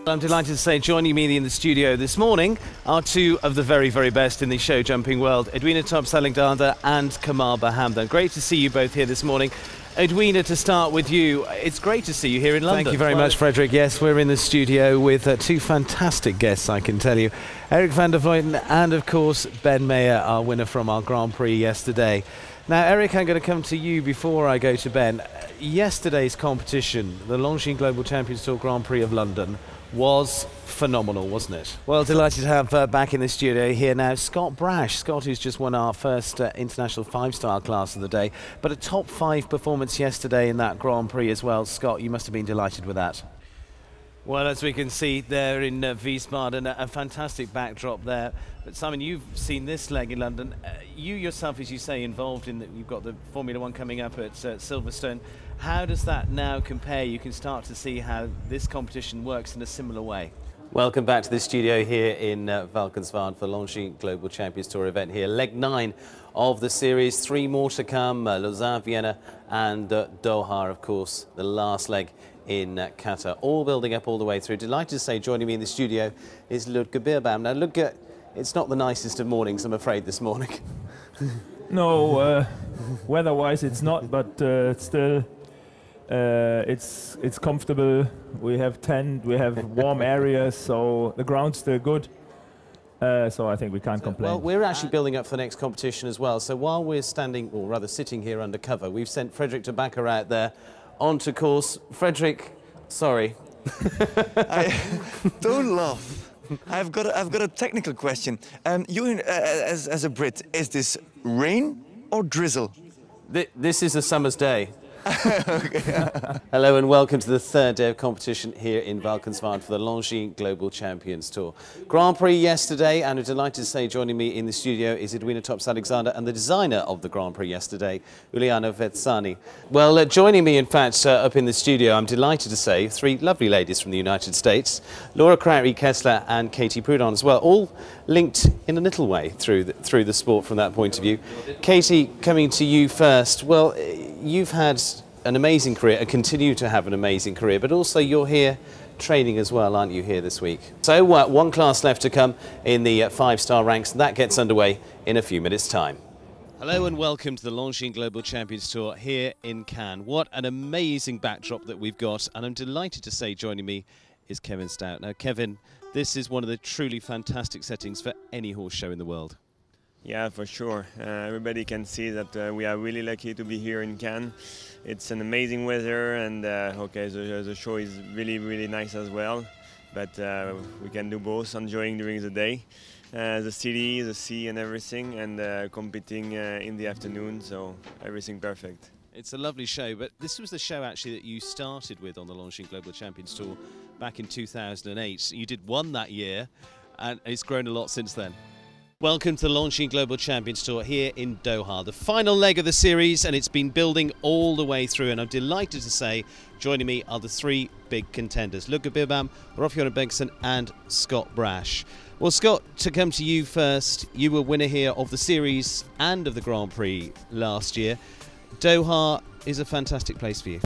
I'm delighted to say joining me in the studio this morning are two of the very, very best in the show jumping world, Edwina Top-Salingdada and Kamal Hamdan. Great to see you both here this morning. Edwina, to start with you, it's great to see you here in London. Thank you very much, Frederick. Yes, we're in the studio with two fantastic guests, I can tell you. Eric van der Vleuten and, of course, Ben Mayer, our winner from our Grand Prix yesterday. Now, Eric, I'm going to come to you before I go to Ben. Yesterday's competition, the Longines Global Champions Tour Grand Prix of London, was phenomenal, wasn't it? Well, delighted to have back in the studio here now Scott Brash. Scott, who's just won our first international five-star class of the day, but a top 5 performance yesterday in that Grand Prix as well. Scott, you must have been delighted with that. Well, as we can see there in Wiesbaden, a fantastic backdrop there. But Simon, you've seen this leg in London. You yourself, as you say, involved in you've got the Formula One coming up at Silverstone. How does that now compare? You can start to see how this competition works in a similar way. Welcome back to the studio here in Valkenswaard for Longines Global Champions Tour event here. Leg 9 of the series, 3 more to come, Lausanne, Vienna and Doha, of course, the last leg in Qatar. All building up all the way through. Delighted to say joining me in the studio is Ludger Beerbaum. Now Ludger, it's not the nicest of mornings, I'm afraid, this morning. No, weather-wise it's not, but it's still it's comfortable. We have tent, we have warm areas, so the ground's still good. So I think we can't complain. Well, we're actually building up for the next competition as well. So while we're standing, or rather sitting here under cover, we've sent Frederick Tobacco out there onto course. Frederick, sorry. Don't laugh. I've got a technical question. You, as a Brit, is this rain or drizzle? This is a summer's day. Hello and welcome to the third day of competition here in Valkenswaard for the Longines Global Champions Tour. Grand Prix yesterday, and I'm delighted to say joining me in the studio is Edwina Top-Salingdada and the designer of the Grand Prix yesterday, Uliana Vetsani. Well, joining me in fact up in the studio, I'm delighted to say 3 lovely ladies from the United States, Laura Crowley-Kessler and Katie Prudon as well, all linked in a little way through the sport from that point of view. Katie, coming to you first. Well, you've had an amazing career and continue to have an amazing career, but also you're here training as well, aren't you, here this week? So one class left to come in the 5-star ranks. That gets underway in a few minutes' time. Hello and welcome to the Longines Global Champions Tour here in Cannes. What an amazing backdrop that we've got, and I'm delighted to say joining me is Kevin Stout. Now, Kevin, this is one of the truly fantastic settings for any horse show in the world. Yeah, for sure. Everybody can see that we are really lucky to be here in Cannes. It's an amazing weather, and okay, the show is really, really nice as well. But we can do both, enjoying during the day, the city, the sea, and everything, and competing in the afternoon. So everything perfect. It's a lovely show, but this was the show actually that you started with on the Longines Global Champions Tour back in 2008. You did 1 that year, and it's grown a lot since then. Welcome to the Longines Global Champions Tour here in Doha, the final leg of the series, and it's been building all the way through, and I'm delighted to say joining me are the 3 big contenders, Ludger Beerbaum, Rolf Johan Bengtsson and Scott Brash. Well, Scott, to come to you first, you were winner here of the series and of the Grand Prix last year. Doha is a fantastic place for you.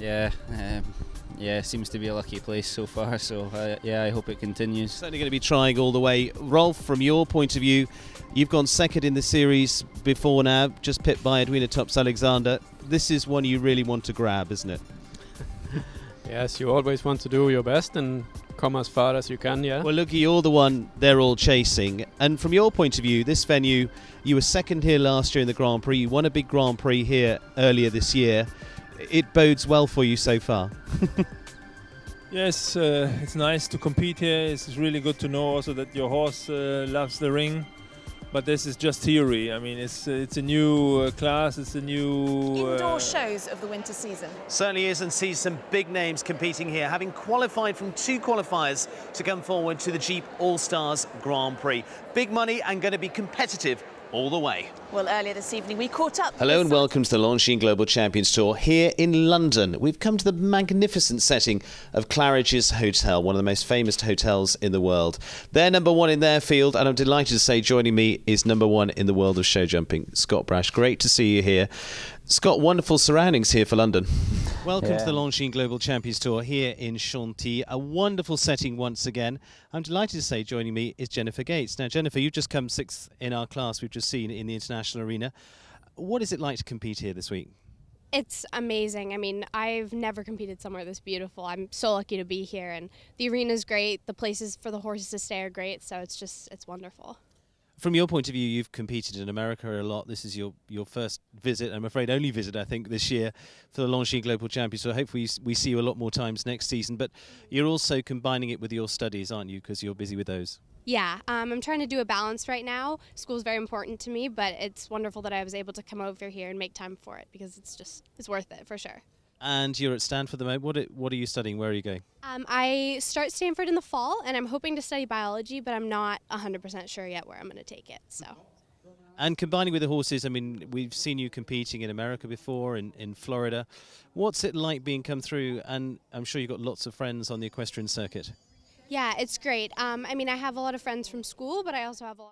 Yeah, seems to be a lucky place so far, so yeah, I hope it continues. Certainly going to be trying all the way. Rolf, from your point of view, you've gone second in the series before now, just pipped by Edwina Top-Salingdada. This is one you really want to grab, isn't it? Yes, you always want to do your best and come as far as you can, yeah. Well, look, you're the one they're all chasing. And from your point of view, this venue, you were second here last year in the Grand Prix. You won a big Grand Prix here earlier this year. It bodes well for you so far. Yes, it's nice to compete here. It's really good to know also that your horse loves the ring. But this is just theory. I mean, it's a new class. It's a new indoor shows of the winter season. Certainly is, and sees some big names competing here, having qualified from 2 qualifiers to come forward to the Jeep All-Stars Grand Prix. Big money and going to be competitive all the way. Well, earlier this evening we caught up. Hello and welcome to the Longines Global Champions Tour here in London. We've come to the magnificent setting of Claridge's Hotel, one of the most famous hotels in the world. They're number 1 in their field, and I'm delighted to say joining me is number 1 in the world of show jumping, Scott Brash. Great to see you here. Scott, wonderful surroundings here for London. Welcome to the Longines Global Champions Tour here in Chantilly. A wonderful setting once again. I'm delighted to say joining me is Jennifer Gates. Now, Jennifer, you've just come 6th in our class we've just seen in the international arena. What is it like to compete here this week? It's amazing. I mean, I've never competed somewhere this beautiful. I'm so lucky to be here, and the arena's great. The places for the horses to stay are great, so it's wonderful. From your point of view, you've competed in America a lot. This is your first visit, I'm afraid only visit, I think, this year for the Longines Global Champions. So hopefully we see you a lot more times next season. But you're also combining it with your studies, aren't you? Because you're busy with those. Yeah, I'm trying to do a balance right now. School's very important to me, but it's wonderful that I was able to come over here and make time for it because it's worth it for sure. And you're at Stanford at the moment. What are you studying? Where are you going? I start Stanford in the fall, and I'm hoping to study biology, but I'm not 100% sure yet where I'm going to take it. So. And combining with the horses, I mean, we've seen you competing in America before, in Florida. What's it like being come through? And I'm sure you've got lots of friends on the equestrian circuit. Yeah, it's great. I mean, I have a lot of friends from school, but I also have a lot